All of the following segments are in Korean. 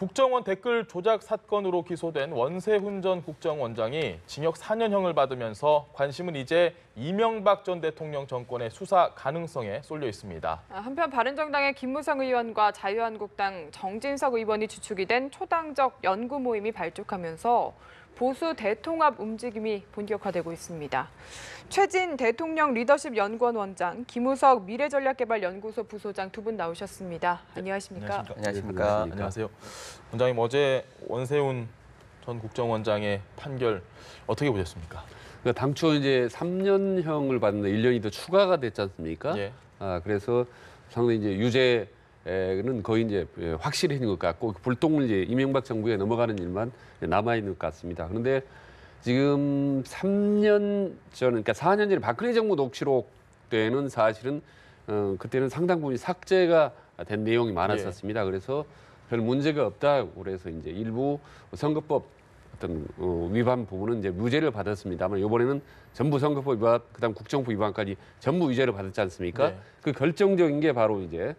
국정원 댓글 조작 사건으로 기소된 원세훈 전 국정원장이 징역 4년형을 받으면서 관심은 이제 이명박 전 대통령 정권의 수사 가능성에 쏠려 있습니다. 한편 바른정당의 김무성 의원과 자유한국당 정진석 의원이 주축이 된 초당적 연구 모임이 발족하면서 보수 대통합 움직임이 본격화되고 있습니다. 최진 대통령 리더십 연구원 원장, 김우석 미래전략개발연구소 부소장 두 분 나오셨습니다. 안녕하십니까? 안녕하십니까? 안녕하세요. 원장님, 어제 원세훈 전 국정원장의 판결 어떻게 보셨습니까? 그러니까 당초 이제 3년형을 받는데 1년이 더 추가가 됐지 않습니까? 예. 그래서 상당히 이제 유죄는 거의 이제 확실해진 것 같고 불똥을 이제 이명박 정부에 넘어가는 일만 남아 있는 것 같습니다. 그런데 지금 3년 전, 그러니까 4년 전에 박근혜 정부 녹취록 때는 사실은 그때는 상당 부분이 삭제가 된 내용이 많았었습니다. 그래서 별 문제가 없다고 그래서 이제 일부 선거법 어떤 위반 부분은 이제 무죄를 받았습니다만 이번에는 전부 선거법 위반, 그다음 국정법 위반까지 전부 유죄를 받았지 않습니까? 네. 그 결정적인 게 바로 이제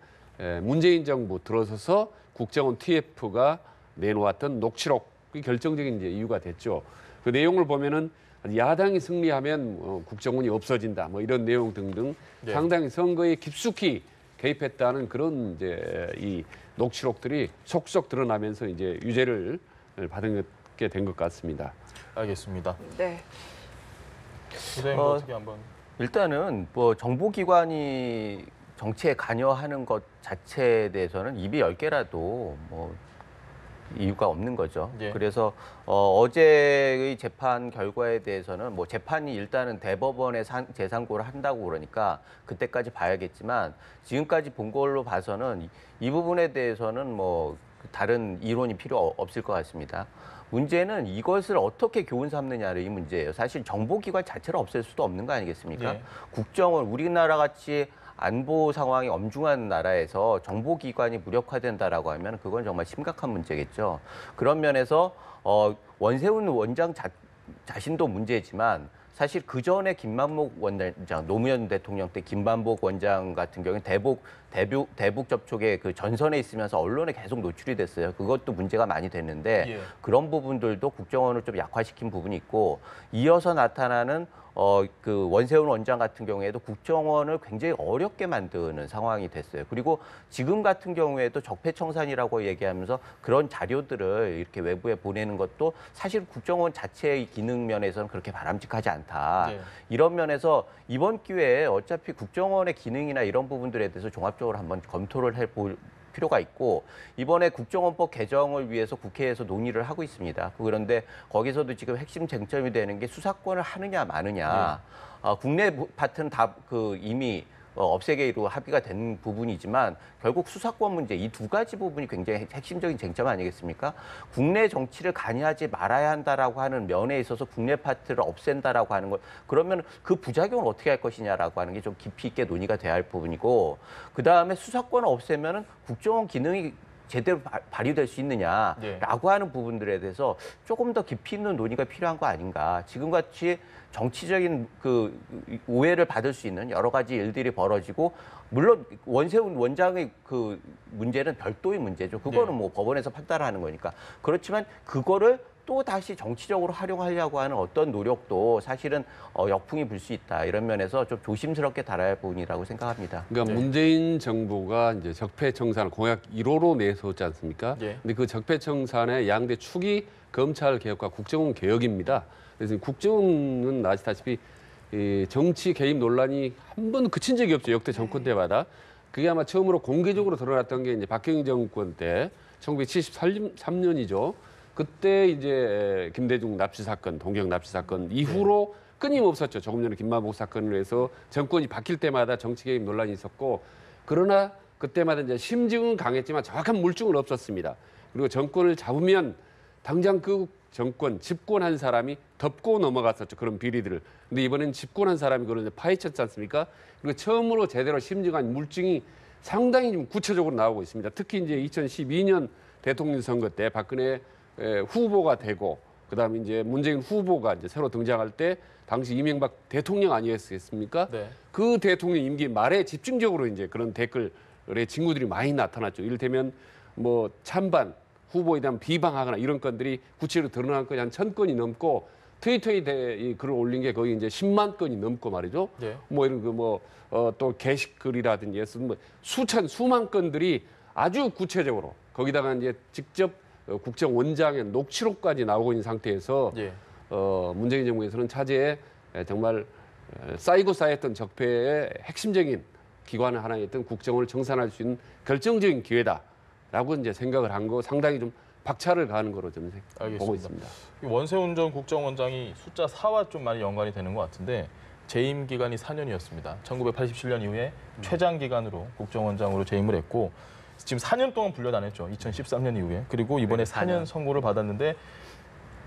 문재인 정부 들어서서 국정원 TF가 내놓았던 녹취록이 결정적인 이제 이유가 됐죠. 그 내용을 보면은 야당이 승리하면 국정원이 없어진다, 뭐 이런 내용 등등 네. 상당히 선거에 깊숙이 개입했다는 그런 이제 이 녹취록들이 속속 드러나면서 이제 유죄를 받은 게 된 것 같습니다. 알겠습니다. 네. 선생님 어떻게 한번. 일단은 뭐 정보기관이 정치에 관여하는 것 자체에 대해서는 입이 10개라도 뭐 이유가 없는 거죠. 예. 그래서 어제의 재판 결과에 대해서는 뭐 재판이 일단은 대법원에 재상고를 한다고 그러니까 그때까지 봐야겠지만 지금까지 본 걸로 봐서는 이 부분에 대해서는 뭐 다른 이론이 필요 없을 것 같습니다. 문제는 이것을 어떻게 교훈 삼느냐의 이 문제예요. 사실 정보기관 자체를 없앨 수도 없는 거 아니겠습니까? 예. 국정원, 우리나라 같이 안보 상황이 엄중한 나라에서 정보기관이 무력화된다라고 하면 그건 정말 심각한 문제겠죠. 그런 면에서 원세훈 원장 자신도 문제지만 사실 그 전에 김만복 원장, 노무현 대통령 때 김만복 원장 같은 경우는 대북 접촉의 그 전선에 있으면서 언론에 계속 노출이 됐어요. 그것도 문제가 많이 됐는데 예. 그런 부분들도 국정원을 좀 약화시킨 부분이 있고 이어서 나타나는 그 원세훈 원장 같은 경우에도 국정원을 굉장히 어렵게 만드는 상황이 됐어요. 그리고 지금 같은 경우에도 적폐청산이라고 얘기하면서 그런 자료들을 이렇게 외부에 보내는 것도 사실 국정원 자체의 기능 면에서는 그렇게 바람직하지 않다. 네. 이런 면에서 이번 기회에 어차피 국정원의 기능이나 이런 부분들에 대해서 종합적으로 한번 검토를 해볼 필요가 있고 이번에 국정원법 개정을 위해서 국회에서 논의를 하고 있습니다. 그런데 거기서도 지금 핵심 쟁점이 되는 게 수사권을 하느냐 마느냐. 국내 파트는 다 이미 없애기로 합의가 된 부분이지만 결국 수사권 문제 이 두 가지 부분이 굉장히 핵심적인 쟁점 아니겠습니까? 국내 정치를 관여하지 말아야 한다라고 하는 면에 있어서 국내 파트를 없앤다라고 하는 것 그러면 그 부작용을 어떻게 할 것이냐라고 하는 게 좀 깊이 있게 논의가 돼야 할 부분이고 그다음에 수사권을 없애면은 국정원 기능이 제대로 발휘될 수 있느냐라고 하는 부분들에 대해서 조금 더 깊이 있는 논의가 필요한 거 아닌가. 지금같이 정치적인 그 오해를 받을 수 있는 여러 가지 일들이 벌어지고 물론 원세훈 원장의 그 문제는 별도의 문제죠. 그거는 뭐 법원에서 판단하는 거니까. 그렇지만 그거를 또 다시 정치적으로 활용하려고 하는 어떤 노력도 사실은 역풍이 불 수 있다. 이런 면에서 좀 조심스럽게 다뤄야 할 부분이라고 생각합니다. 그러니까 문재인 정부가 이제 적폐청산 공약 1호로 내세웠지 않습니까? 예. 근데 그 적폐청산의 양대 축이 검찰 개혁과 국정원 개혁입니다. 그래서 국정원은 아시다시피 이 정치 개입 논란이 한 번도 그친 적이 없죠. 역대 정권 때마다. 그게 아마 처음으로 공개적으로 드러났던 게 이제 박정희 정권 때 1973년이죠. 그때 이제 김대중 납치 사건, 동경 납치 사건 이후로 끊임없었죠. 조금 전에 김만복 사건을 해서 정권이 바뀔 때마다 정치 개입 논란이 있었고 그러나 그때마다 이제 심증은 강했지만 정확한 물증은 없었습니다. 그리고 정권을 잡으면 당장 그 정권 집권한 사람이 덮고 넘어갔었죠. 그런 비리들을. 근데 이번엔 집권한 사람이 그걸 파헤쳤지 않습니까? 그리고 처음으로 제대로 심증한 물증이 상당히 좀 구체적으로 나오고 있습니다. 특히 이제 2012년 대통령 선거 때 박근혜 후보가 되고 그다음에 이제 문재인 후보가 이제 새로 등장할 때 당시 이명박 대통령 아니었겠습니까? 네. 그 대통령 임기 말에 집중적으로 이제 그런 댓글의 징후들이 많이 나타났죠. 이를테면 뭐 찬반 후보에 대한 비방하거나 이런 건들이 구체적으로 드러난 건이 한 1,000건이 넘고 트위터에 이 글을 올린 게 거의 이제 10만 건이 넘고 말이죠. 네. 뭐 이런 또 게시글이라든지 해서 뭐 수만 건들이 아주 구체적으로 거기다가 이제 직접 국정원장의 녹취록까지 나오고 있는 상태에서 예. 문재인 정부에서는 차제에 정말 쌓이고 쌓였던 적폐의 핵심적인 기관 하나였던 국정원을 청산할 수 있는 결정적인 기회다라고 이제 생각을 한 거 상당히 좀 박차를 가하는 거로 저는 보고 있습니다. 원세훈 전 국정원장이 숫자 4와 좀 많이 연관이 되는 것 같은데 재임 기간이 4년이었습니다. 1987년 이후에 최장 기간으로 국정원장으로 재임을 했고 지금 4년 동안 분려다녔죠. 2013년 이후에. 그리고 이번에 4년 선고를 받았는데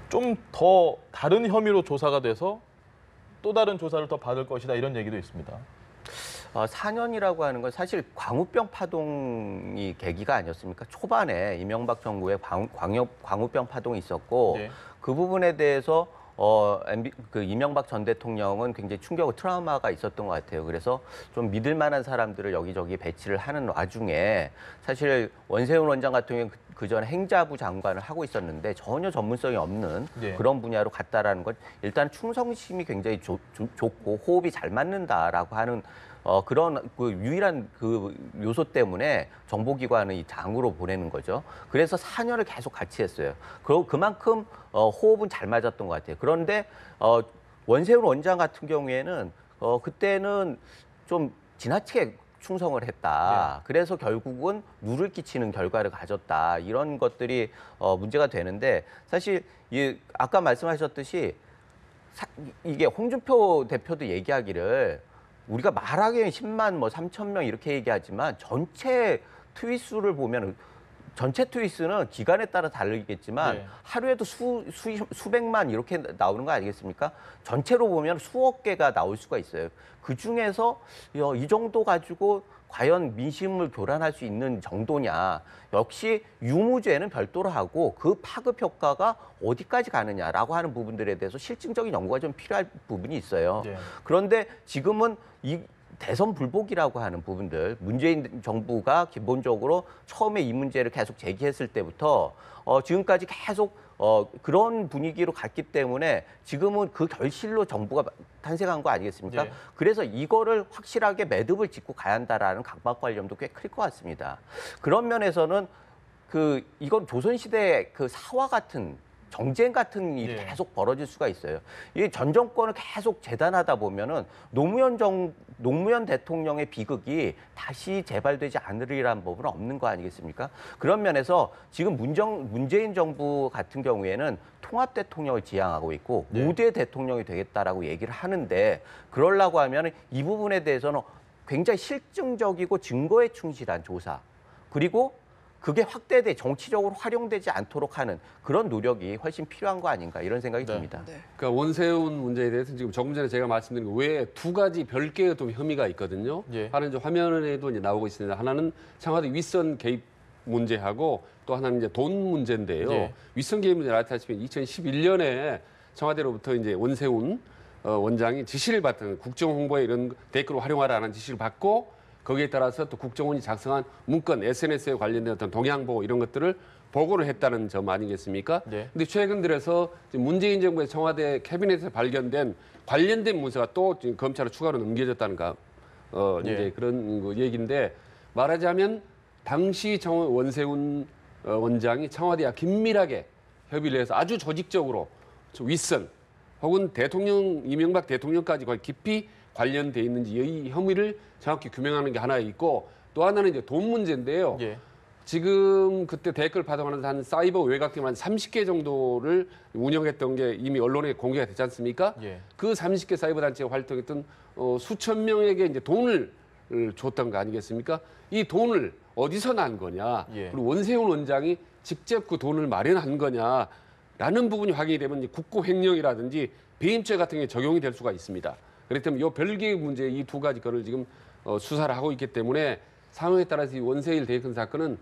좀 더 다른 혐의로 조사가 돼서 또 다른 조사를 더 받을 것이다 이런 얘기도 있습니다. 4년이라고 하는 건 사실 광우병 파동이 계기가 아니었습니까? 초반에 이명박 정부에 광우병 파동이 있었고 네. 그 부분에 대해서 그 이명박 전 대통령은 굉장히 충격, 트라우마가 있었던 것 같아요. 그래서 좀 믿을 만한 사람들을 여기저기 배치를 하는 와중에 사실 원세훈 원장 같은 경우는 그전 행자부 장관을 하고 있었는데 전혀 전문성이 없는 네. 그런 분야로 갔다라는 건 일단 충성심이 굉장히 좋고 호흡이 잘 맞는다라고 하는 그런 그 유일한 그 요소 때문에 정보기관을 이 장으로 보내는 거죠. 그래서 4년을 계속 같이 했어요. 그만큼 호흡은 잘 맞았던 것 같아요. 그런데 원세훈 원장 같은 경우에는 그때는 좀 지나치게 충성을 했다. 그래서 결국은 누를 끼치는 결과를 가졌다. 이런 것들이 문제가 되는데 사실 아까 말씀하셨듯이 이게 홍준표 대표도 얘기하기를 우리가 말하기엔 10만 3천 명 이렇게 얘기하지만 전체 트윗 수를 보면 전체 트윗은 기간에 따라 다르겠지만 네. 하루에도 수백만 이렇게 나오는 거 아니겠습니까? 전체로 보면 수억 개가 나올 수가 있어요. 그중에서 이 정도 가지고 과연 민심을 교란할 수 있는 정도냐. 역시 유무죄는 별도로 하고 그 파급 효과가 어디까지 가느냐라고 하는 부분들에 대해서 실증적인 연구가 좀 필요할 부분이 있어요. 네. 그런데 지금은 이 대선 불복이라고 하는 부분들, 문재인 정부가 기본적으로 처음에 이 문제를 계속 제기했을 때부터 지금까지 계속 그런 분위기로 갔기 때문에 지금은 그 결실로 정부가 탄생한 거 아니겠습니까? 예. 그래서 이거를 확실하게 매듭을 짓고 가야 한다라는 강박관념도 꽤 클 것 같습니다. 그런 면에서는 이건 조선시대의 그 사화 같은 정쟁 같은 일이 예. 계속 벌어질 수가 있어요. 이 전 정권을 계속 재단하다 보면은 노무현 대통령의 비극이 다시 재발되지 않으리라는 법은 없는 거 아니겠습니까? 그런 면에서 지금 문재인 정부 같은 경우에는 통합 대통령을 지향하고 있고 네. 5대 대통령이 되겠다라고 얘기를 하는데 그러려고 하면 이 부분에 대해서는 굉장히 실증적이고 증거에 충실한 조사 그리고 그게 정치적으로 활용되지 않도록 하는 그런 노력이 훨씬 필요한 거 아닌가 이런 생각이 네. 듭니다. 네. 그러니까 원세훈 문제에 대해서 지금 조금 전에 제가 말씀드린 것 외에 두 가지 별개의 좀 혐의가 있거든요. 예. 하나는 이제 화면에도 이제 나오고 있습니다. 하나는 청와대 윗선 개입 문제하고 또 하나는 이제 돈 문제인데요. 예. 윗선 개입 문제 아시다시피 2011년에 청와대로부터 이제 원세훈 원장이 지시를 받던 국정 홍보에 이런 댓글을 활용하라는 지시를 받고 거기에 따라서 또 국정원이 작성한 문건, SNS에 관련된 어떤 동향보고 이런 것들을 보고를 했다는 점 아니겠습니까? 네. 근데 최근 들어서 지금 문재인 정부의 청와대 캐비넷에서 발견된 관련된 문서가 또 지금 검찰로 추가로 넘겨졌다는 이제 그런 그 얘기인데 말하자면 당시 원세훈 원장이 청와대와 긴밀하게 협의를 해서 아주 조직적으로 윗선 혹은 이명박 대통령까지 거의 깊이 관련돼 있는지 이 혐의를 정확히 규명하는 게 하나 있고 또 하나는 이제 돈 문제인데요. 예. 지금 그때 댓글 파동하는 한 사이버 외곽팀 한 30개 정도를 운영했던 게 이미 언론에 공개가 됐지 않습니까? 예. 그 30개 사이버 단체가 활동했던 수천 명에게 이제 돈을 줬던 거 아니겠습니까? 이 돈을 어디서 난 거냐? 예. 그리고 원세훈 원장이 직접 그 돈을 마련한 거냐라는 부분이 확인이 되면 이제 국고 횡령이라든지 배임죄 같은 게 적용이 될 수가 있습니다. 그렇기 때문에 이 별개의 문제 이 두 가지 거를 지금 수사를 하고 있기 때문에 상황에 따라서 이 원세일 대권 사건은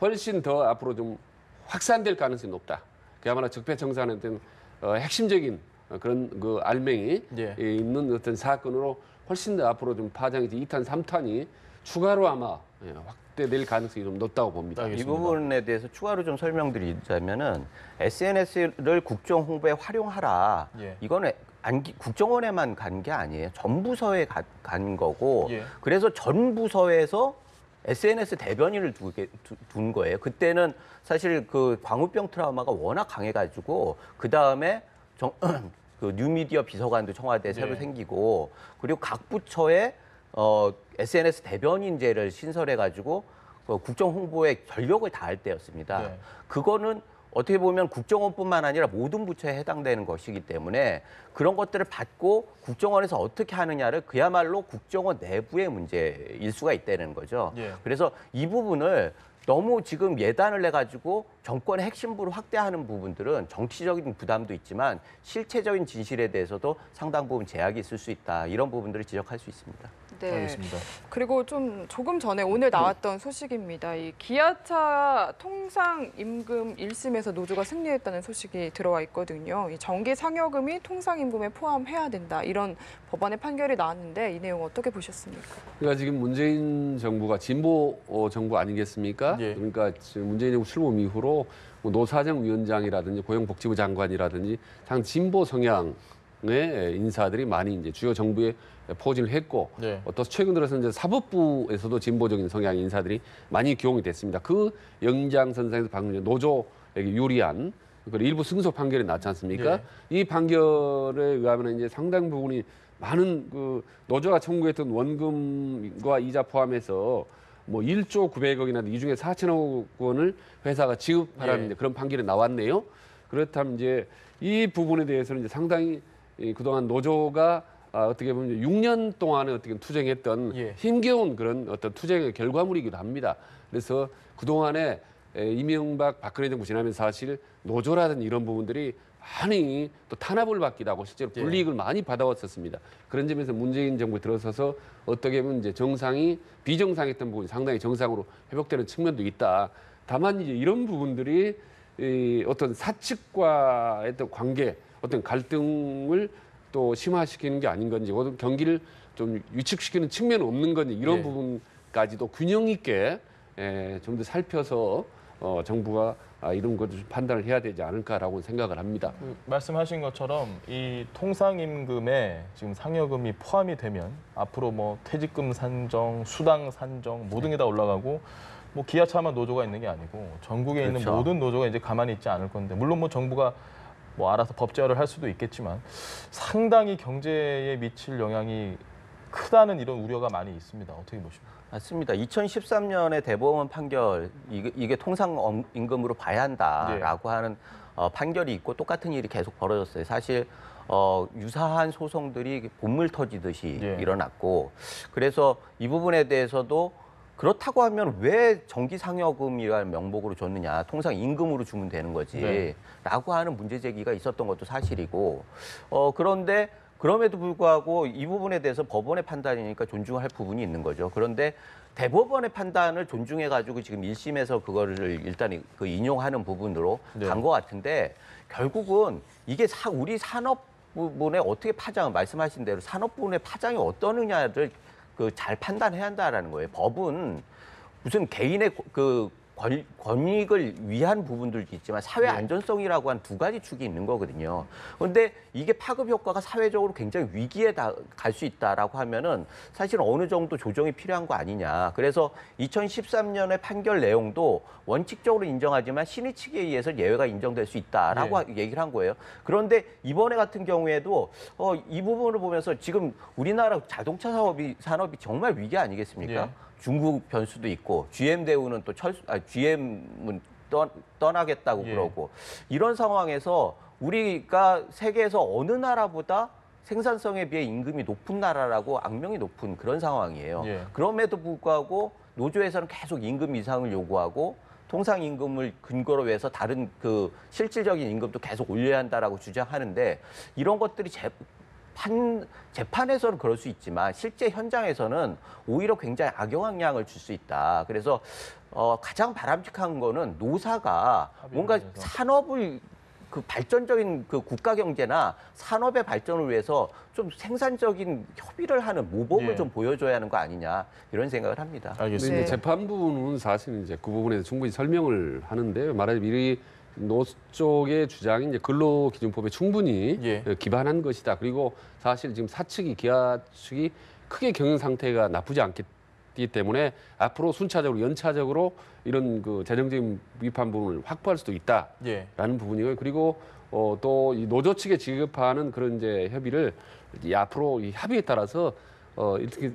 훨씬 더 앞으로 좀 확산될 가능성이 높다. 그야말로 적폐청산에 대한 핵심적인 그런 그 알맹이 예. 있는 어떤 사건으로 훨씬 더 앞으로 좀 파장이 2탄, 3탄이 추가로 아마 확대될 가능성이 좀 높다고 봅니다. 알겠습니다. 이 부분에 대해서 추가로 좀 설명드리자면은 SNS를 국정 홍보에 활용하라. 예. 이거는 국정원에만 간 게 아니에요. 전 부서에 간 거고. 예. 그래서 전 부서에서 SNS 대변인을 둔 거예요. 그때는 사실 그 광우병 트라우마가 워낙 강해가지고 그 다음에 그 뉴미디어 비서관도 청와대에 새로 네. 생기고 그리고 각 부처에 SNS 대변인제를 신설해가지고 국정 홍보에 전력을 다할 때였습니다. 네. 그거는 어떻게 보면 국정원뿐만 아니라 모든 부처에 해당되는 것이기 때문에 그런 것들을 받고 국정원에서 어떻게 하느냐를 그야말로 국정원 내부의 문제일 수가 있다는 거죠. 예. 그래서 이 부분을 너무 지금 예단을 해가지고 정권의 핵심부를 확대하는 부분들은 정치적인 부담도 있지만 실체적인 진실에 대해서도 상당 부분 제약이 있을 수 있다. 이런 부분들을 지적할 수 있습니다. 네. 알겠습니다. 그리고 조금 전에 오늘 나왔던 소식입니다. 이 기아차 통상 임금 1심에서 노조가 승리했다는 소식이 들어와 있거든요. 이 정기 상여금이 통상 임금에 포함해야 된다. 이런 법원의 판결이 나왔는데 이 내용 어떻게 보셨습니까? 그러니까 지금 문재인 정부가 진보 정부 아니겠습니까? 예. 그러니까 지금 문재인 정부 출범 이후로 뭐 노사정위원장이라든지 고용복지부 장관이라든지 상 진보 성향의 인사들이 많이 이제 주요 정부에 포진을 했고 네. 또 최근 들어서 이제 사법부에서도 진보적인 성향의 인사들이 많이 기용이 됐습니다. 그 연장선상에서 방금 전에 노조에게 유리한 그리고 일부 승소 판결이 났지 않습니까? 네. 이 판결에 의하면 이제 상당 부분이 많은 그 노조가 청구했던 원금과 이자 포함해서 뭐 1조 900억이나 이 중에 4천억 원을 회사가 지급하라는 예. 그런 판결이 나왔네요. 그렇다면 이제 이 부분에 대해서는 이제 상당히 그동안 노조가 어떻게 보면 6년 동안에 어떻게 투쟁했던 예. 힘겨운 그런 어떤 투쟁의 결과물이기도 합니다. 그래서 그동안에 이명박 박근혜 정부 지나면서 사실 노조라든 이런 부분들이 많이 또 탄압을 받기도 하고 실제로 예. 불이익을 많이 받아왔었습니다. 그런 점에서 문재인 정부에 들어서서 어떻게 보면 이제 정상이 비정상했던 부분이 상당히 정상으로 회복되는 측면도 있다. 다만 이제 이런 부분들이 어떤 사측과의 어떤 관계, 어떤 갈등을 또 심화시키는 게 아닌 건지, 어떤 경기를 좀 위축시키는 측면은 없는 건지 이런 예. 부분까지도 균형 있게 좀 더 살펴서 정부가 이런 것을 판단을 해야 되지 않을까라고 생각을 합니다. 말씀하신 것처럼 이 통상임금에 지금 상여금이 포함이 되면 앞으로 뭐 퇴직금 산정, 수당 산정 모든 게 다 올라가고 뭐 기아차만 노조가 있는 게 아니고 전국에 있는 그렇죠. 모든 노조가 이제 가만히 있지 않을 건데 물론 뭐 정부가 뭐 알아서 법제화를 할 수도 있겠지만 상당히 경제에 미칠 영향이 크다는 이런 우려가 많이 있습니다. 어떻게 보십니까? 맞습니다. 2013년에 대법원 판결 이게 통상 임금으로 봐야 한다라고 하는 판결이 있고 똑같은 일이 계속 벌어졌어요. 사실 유사한 소송들이 본물 터지듯이 예. 일어났고 그래서 이 부분에 대해서도 그렇다고 하면 왜 정기상여금이라는 명목으로 줬느냐. 통상 임금으로 주면 되는 거지. 네. 라고 하는 문제 제기가 있었던 것도 사실이고 그런데 그럼에도 불구하고 이 부분에 대해서 법원의 판단이니까 존중할 부분이 있는 거죠. 그런데 대법원의 판단을 존중해가지고 지금 1심에서 그거를 일단 그 인용하는 부분으로 네. 간 것 같은데 결국은 이게 우리 산업 부분에 어떻게 말씀하신 대로 산업 부분의 파장이 어떠느냐를 잘 판단해야 한다라는 거예요. 법은 무슨 개인의 권익을 위한 부분들도 있지만 사회 안전성이라고 한 두 가지 축이 있는 거거든요. 그런데 이게 파급 효과가 사회적으로 굉장히 위기에 갈 수 있다라고 하면은 사실 어느 정도 조정이 필요한 거 아니냐. 그래서 2013년의 판결 내용도 원칙적으로 인정하지만 신의 측에 의해서 예외가 인정될 수 있다라고 얘기를 한 거예요. 그런데 이번에 같은 경우에도 이 부분을 보면서 지금 우리나라 자동차 산업이 정말 위기 아니겠습니까? 예. 중국 변수도 있고 GM 대우는 또 GM은 떠나겠다고 예. 그러고 이런 상황에서 우리가 세계에서 어느 나라보다 생산성에 비해 임금이 높은 나라라고 악명이 높은 그런 상황이에요. 예. 그럼에도 불구하고 노조에서는 계속 임금 이상을 요구하고 통상 임금을 근거로 해서 다른 그 실질적인 임금도 계속 올려야 한다라고 주장하는데 이런 것들이 재판에서는 그럴 수 있지만 실제 현장에서는 오히려 굉장히 악영향을 줄 수 있다. 그래서 가장 바람직한 거는 노사가 뭔가 산업을 그 발전적인 그 국가 경제나 산업의 발전을 위해서 좀 생산적인 협의를 하는 모범을 예. 좀 보여줘야 하는 거 아니냐 이런 생각을 합니다. 근데 알겠습니다. 이제 재판부는 사실 이제 그 부분에 대해서 충분히 설명을 하는데 말하자면 이 노 쪽의 주장이 이제 근로기준법에 충분히 예. 기반한 것이다. 그리고 사실 지금 사측이 기아 측이 크게 경영 상태가 나쁘지 않기 때문에 앞으로 순차적으로 연차적으로 이런 그 재정적인 위반 부분을 확보할 수도 있다라는 예. 부분이고요. 그리고 또 이 노조 측에 지급하는 그런 이제 협의를 앞으로 이 합의에 따라서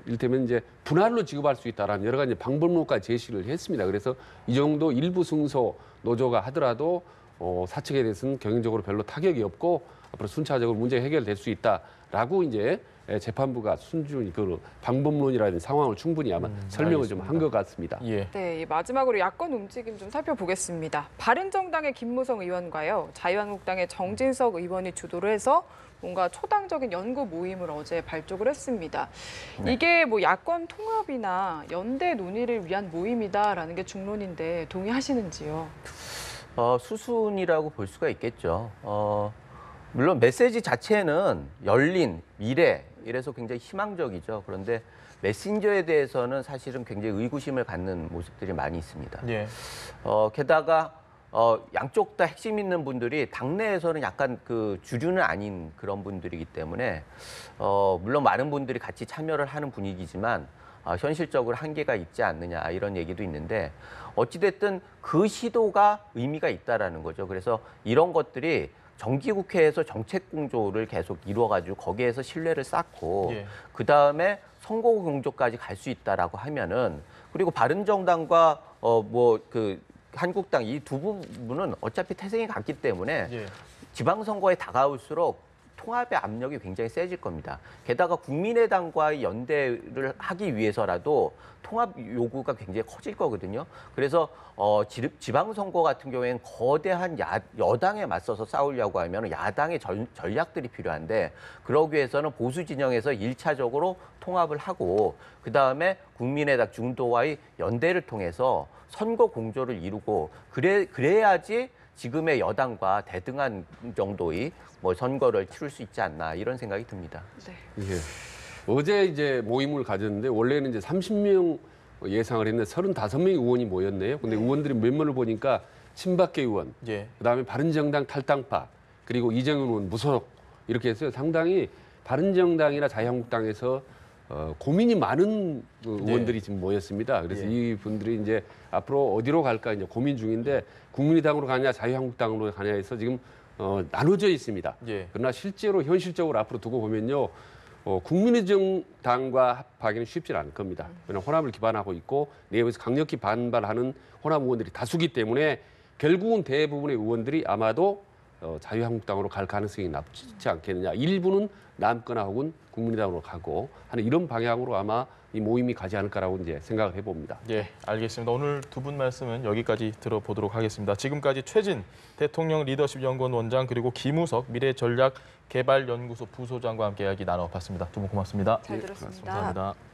이를테면 이제 분할로 지급할 수 있다라는 여러 가지 방법론까지 제시를 했습니다. 그래서 이 정도 일부 승소 노조가 하더라도 사측에 대해서는 경영적으로 별로 타격이 없고 앞으로 순차적으로 문제가 해결될 수 있다라고 이제 재판부가 순전히 그 방법론이라는 상황을 충분히 아마 설명을 좀 한 것 같습니다. 예. 네, 마지막으로 야권 움직임 좀 살펴보겠습니다. 바른정당의 김무성 의원과요, 자유한국당의 정진석 의원이 주도를 해서 뭔가 초당적인 연구 모임을 어제 발족을 했습니다. 네. 이게 뭐 야권 통합이나 연대 논의를 위한 모임이다라는 게 중론인데 동의하시는지요? 수순이라고 볼 수가 있겠죠. 물론 메시지 자체는 열린 미래 이래서 굉장히 희망적이죠. 그런데 메신저에 대해서는 사실은 굉장히 의구심을 갖는 모습들이 많이 있습니다. 예. 게다가 양쪽 다 핵심 있는 분들이 당내에서는 약간 그 주류는 아닌 그런 분들이기 때문에 물론 많은 분들이 같이 참여를 하는 분위기지만 현실적으로 한계가 있지 않느냐 이런 얘기도 있는데 어찌됐든 그 시도가 의미가 있다라는 거죠. 그래서 이런 것들이 정기국회에서 정책공조를 계속 이루어가지고 거기에서 신뢰를 쌓고 예. 그 다음에 선거공조까지 갈 수 있다라고 하면은 그리고 바른정당과 한국당 이 두 부분은 어차피 태생이 같기 때문에 예. 지방선거에 다가올수록 통합의 압력이 굉장히 세질 겁니다. 게다가 국민의당과의 연대를 하기 위해서라도 통합 요구가 굉장히 커질 거거든요. 그래서 지방선거 같은 경우에는 거대한 여당에 맞서서 싸우려고 하면 야당의 전략들이 필요한데 그러기 위해서는 보수 진영에서 1차적으로 통합을 하고 그다음에 국민의당 중도와의 연대를 통해서 선거 공조를 이루고 그래야지 지금의 여당과 대등한 정도의 선거를 치를 수 있지 않나 이런 생각이 듭니다. 네. 예. 어제 이제 모임을 가졌는데 원래는 이제 30명 예상을 했는데 35명의 의원이 모였네요. 근데 의원들이 면면을 보니까 친박계 의원, 예. 그다음에 바른정당 탈당파, 그리고 이정현 의원 무소속 이렇게 해서 상당히 바른정당이나 자유한국당에서 고민이 많은 의원들이 지금 모였습니다. 그래서 예. 이분들이 이제 앞으로 어디로 갈까 이제 고민 중인데 국민의당으로 가냐 자유한국당으로 가냐 해서 지금 나눠져 있습니다. 예. 그러나 실제로 현실적으로 앞으로 두고 보면요. 국민의정당과 합하기는 쉽지 않을 겁니다. 왜냐하면 호남을 기반하고 있고 내부에서 강력히 반발하는 호남 의원들이 다수기 때문에 결국은 대부분의 의원들이 아마도 자유한국당으로 갈 가능성이 낮지 않겠느냐. 일부는 남거나 혹은 국민의당으로 가고 하는 이런 방향으로 아마 이 모임이 가지 않을까라고 이제 생각을 해봅니다. 예, 알겠습니다. 오늘 두 분 말씀은 여기까지 들어보도록 하겠습니다. 지금까지 최진 대통령 리더십 연구원 원장 그리고 김우석 미래전략개발연구소 부소장과 함께 이야기 나눠봤습니다. 두 분 고맙습니다. 잘 들었습니다. 감사합니다.